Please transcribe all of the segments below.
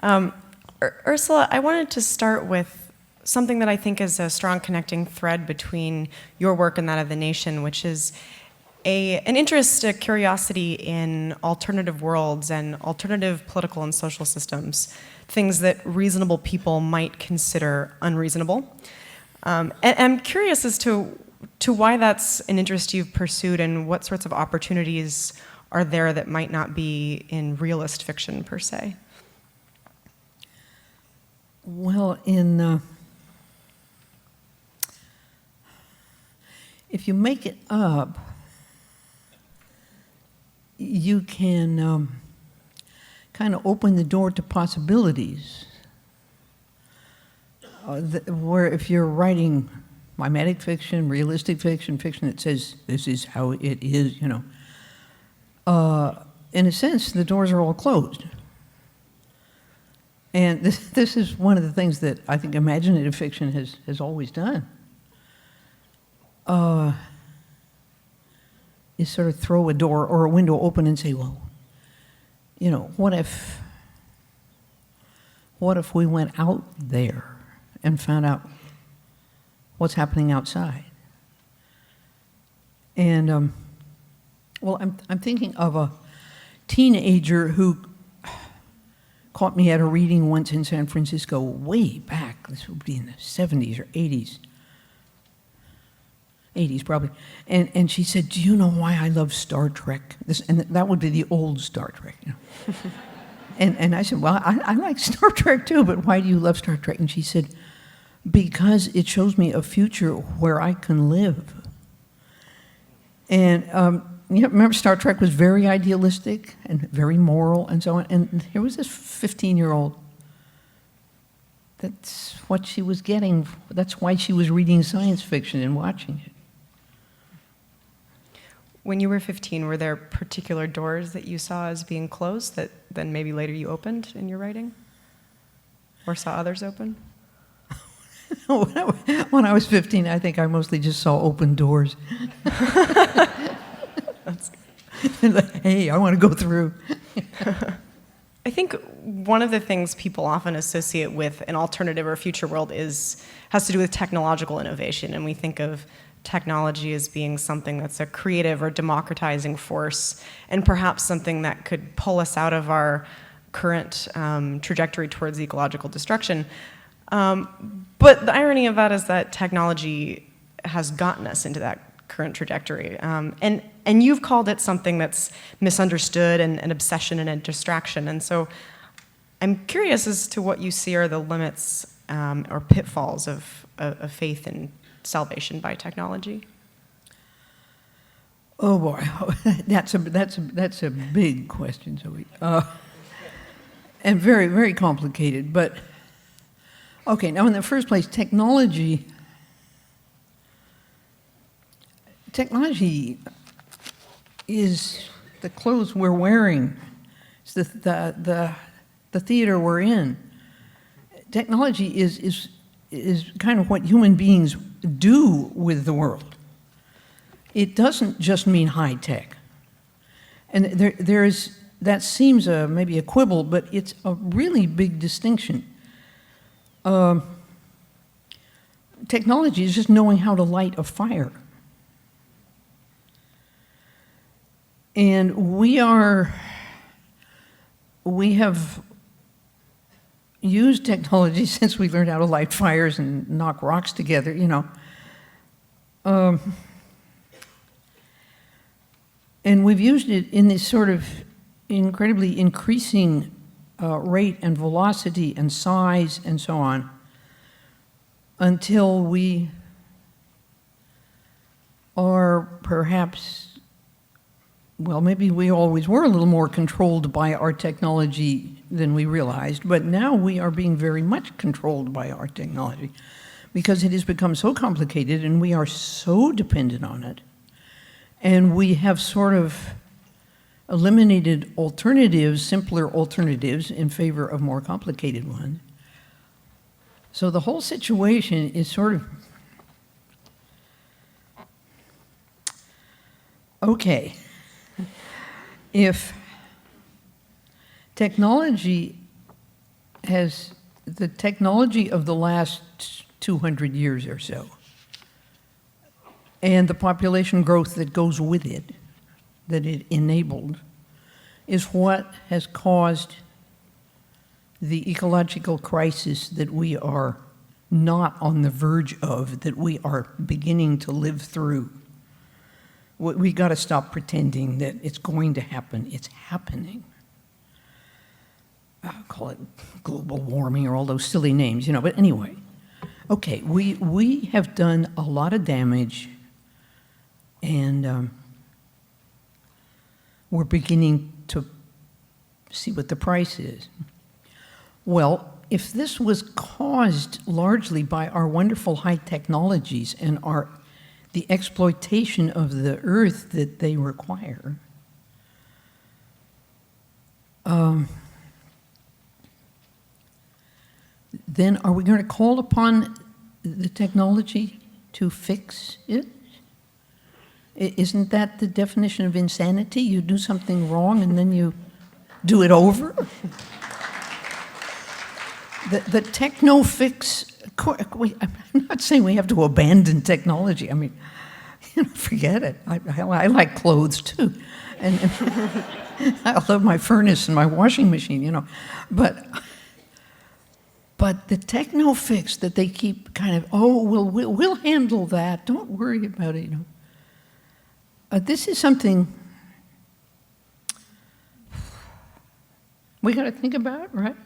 Ursula, I wanted to start with something that I think is a strong connecting thread between your work and that of the nation, which is an interest, a curiosity in alternative worlds and alternative political and social systems, things that reasonable people might consider unreasonable. And I'm curious as to why that's an interest you've pursued and what sorts of opportunities are there that might not be in realist fiction per se. Well, if you make it up, you can kind of open the door to possibilities. Where if you're writing mimetic fiction, realistic fiction, fiction that says this is how it is, in a sense, the doors are all closed. And this is one of the things that I think imaginative fiction has always done. Is sort of throw a door or a window open and say, well, what if we went out there and found out what's happening outside? And well, I'm thinking of a teenager who caught me at a reading once in San Francisco way back. This would be in the 70s or 80s. 80s probably. And she said, do you know why I love Star Trek? And that would be the old Star Trek. And I said, well, I like Star Trek too, but why do you love Star Trek? And she said, because it shows me a future where I can live. And remember Star Trek was very idealistic and very moral and so on. And here was this 15-year-old. That's what she was getting. That's why she was reading science fiction and watching it. When you were 15, were there particular doors that you saw as being closed that then maybe later you opened in your writing? Or saw others open? When I was 15, I think I mostly just saw open doors. That's like, hey, I want to go through. I think one of the things people often associate with an alternative or future world has to do with technological innovation, and we think of technology as being something that's a creative or democratizing force, and perhaps something that could pull us out of our current trajectory towards ecological destruction. But the irony of that is that technology has gotten us into that current trajectory. And you've called it something that's misunderstood and an obsession and a distraction. And so I'm curious as to what you see are the limits or pitfalls of faith in salvation by technology. Oh boy, that's a big question, Zoe, and very, very complicated. But okay, now in the first place, technology is the clothes we're wearing. It's the theater we're in. Technology is kind of what human beings do with the world. It doesn't just mean high tech. And that seems maybe a quibble, but it's a really big distinction. Technology is just knowing how to light a fire. And we have used technology since we learned how to light fires and knock rocks together, and we've used it in this sort of incredibly increasing rate and velocity and size and so on until we are perhaps, well, maybe we always were a little more controlled by our technology than we realized, but now we are being very much controlled by our technology because it has become so complicated and we are so dependent on it. And we have sort of eliminated alternatives, simpler alternatives, in favor of more complicated ones. So the whole situation is sort of, okay, if technology has the technology of the last 200 years or so, and the population growth that goes with it, that it enabled, is what has caused the ecological crisis that we are not on the verge of, that we are beginning to live through. We got to stop pretending that it's going to happen. It's happening. I'll call it global warming or all those silly names, you know. But anyway, okay, we have done a lot of damage, and we're beginning to see what the price is. Well, if this was caused largely by our wonderful high technologies and the exploitation of the earth that they require, then are we going to call upon the technology to fix it? Isn't that the definition of insanity? You do something wrong and then you do it over? The techno-fix, I'm not saying we have to abandon technology. I mean, you know, forget it. I like clothes too. And I love my furnace and my washing machine, you know. But the techno-fix that they keep kind of, oh, we'll handle that. Don't worry about it, you know. This is something we got to think about, right?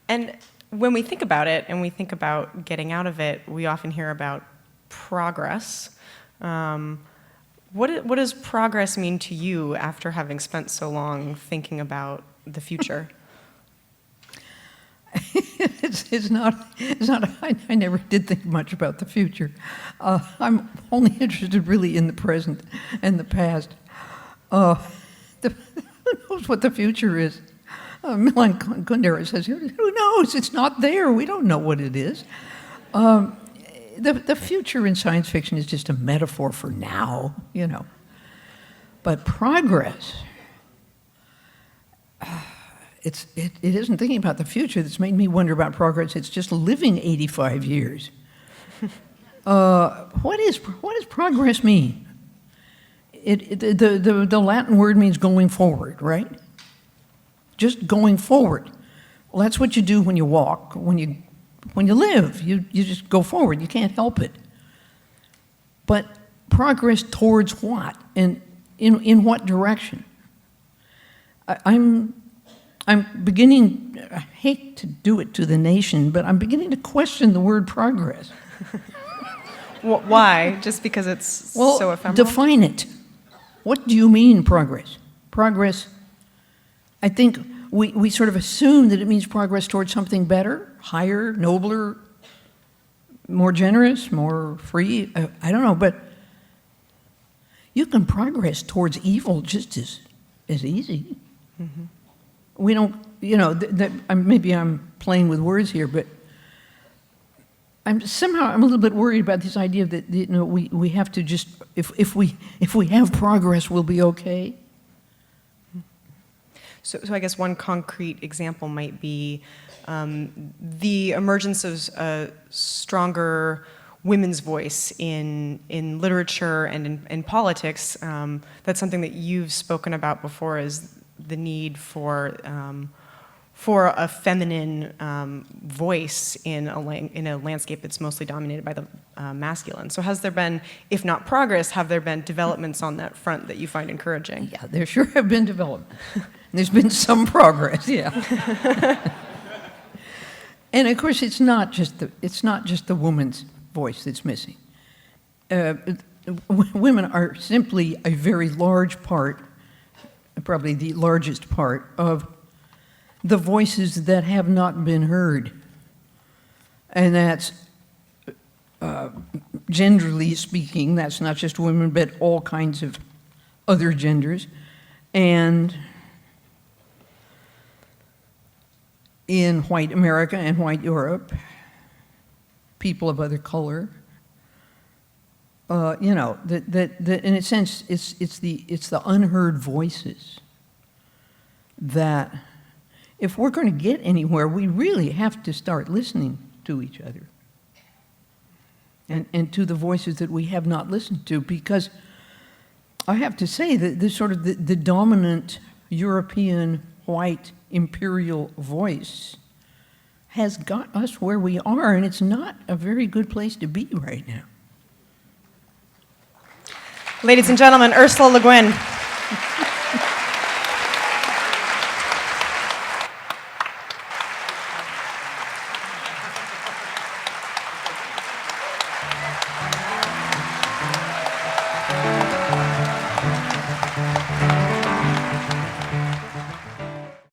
And when we think about it and we think about getting out of it, we often hear about progress. What does progress mean to you after having spent so long thinking about the future? It's not. I never did think much about the future. I'm only interested really in the present and the past. Who knows what the future is? Milan Kundera says, who knows? It's not there. We don't know what it is. The future in science fiction is just a metaphor for now, you know. But progress, it isn't thinking about the future that's made me wonder about progress. It's just living 85 years. What does progress mean? The Latin word means going forward, right? Just going forward. Well, that's what you do when you walk, when you live. You just go forward. You can't help it. But progress towards what? And in what direction? I'm beginning, I hate to do it to the nation, but I'm beginning to question the word progress. Why? Just because it's so ephemeral? Define it. What do you mean, progress? Progress, I think we sort of assume that it means progress towards something better, higher, nobler, more generous, more free. I don't know, but you can progress towards evil just as easy. Mm-hmm. We don't, you know, maybe I'm playing with words here, but I'm a little bit worried about this idea that, you know, we have to just, if we have progress, we'll be okay. So I guess one concrete example might be the emergence of a stronger women's voice in literature and in politics. That's something that you've spoken about before, is the need for a feminine voice in a landscape that's mostly dominated by the masculine. So has there been, if not progress, have there been developments on that front that you find encouraging? Yeah, there sure have been developments. There's been some progress, yeah. And of course, it's not just the woman's voice that's missing. Women are simply a very large part, probably the largest part, of the voices that have not been heard. And that's, genderly speaking, that's not just women, but all kinds of other genders. And in white America and white Europe, people of other color, you know, that in a sense, it's the unheard voices that if we're going to get anywhere, we really have to start listening to each other and to the voices that we have not listened to, because I have to say that this sort of the dominant European white imperial voice has got us where we are, and it's not a very good place to be right now. Ladies and gentlemen, Ursula Guin.